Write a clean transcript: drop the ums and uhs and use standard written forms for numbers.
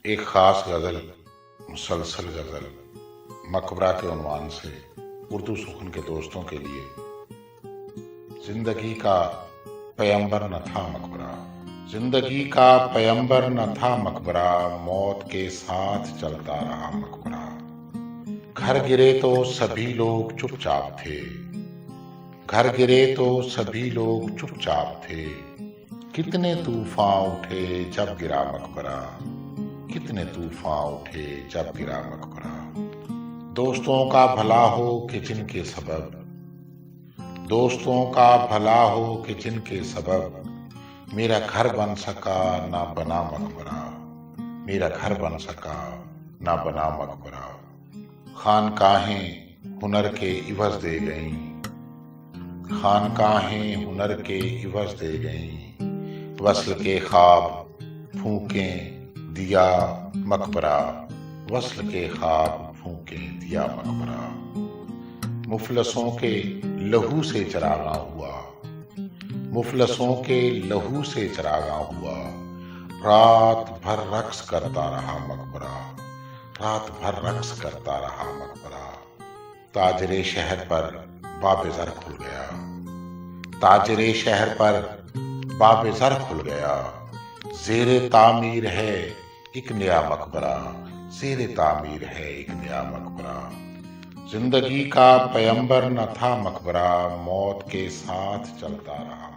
ایک خاص غزل، مسلسل غزل، مقبرہ کے عنوان سے اردو سخن کے دوستوں کے لیے۔ زندگی کا پیمبر نہ تھا مقبرہ، زندگی کا پیمبر نہ تھا مقبرہ، موت کے ساتھ چلتا رہا مقبرہ۔ گھر گرے تو سبھی لوگ چپ چاپ تھے، گھر گرے تو سبھی لوگ چپ چاپ تھے۔ کتنے طوفان اٹھے جب گرا مقبرہ، کتنے طوفان اٹھے جب گرا مقبرہ۔ دوستوں کا بھلا ہو کہ جن کے سبب، دوستوں کا بھلا ہو کہ جن کے سبب میرا گھر بن سکا نہ بنا مقبرہ، میرا گھر بن سکا نہ بنا مقبرہ۔ خانقاہیں ہنر کے عوض دے گئیں، خانقاہیں ہنر کے عوض دے گئیں۔ وصل کے خواب پھونکیں دیا مقبرہ، وصل کے خواب پھونکیں دیا مقبرہ۔ مفلسوں کے لہو سے چراغاں ہوا، مفلسوں کے لہو سے چراغاں ہوا۔ رات بھر رقص کرتا رہا مقبرہ، رات بھر رقص کرتا رہا مقبرہ۔ تاجر شہر پر باب زر کھل گیا، تاجر شہر پر باب زر کھل گیا۔ زیر تعمیر ہے ایک نیا مقبرہ، زیر تعمیر ہے ایک نیا مقبرہ۔ زندگی کا پیمبر نہ تھا مقبرہ، موت کے ساتھ چلتا رہا۔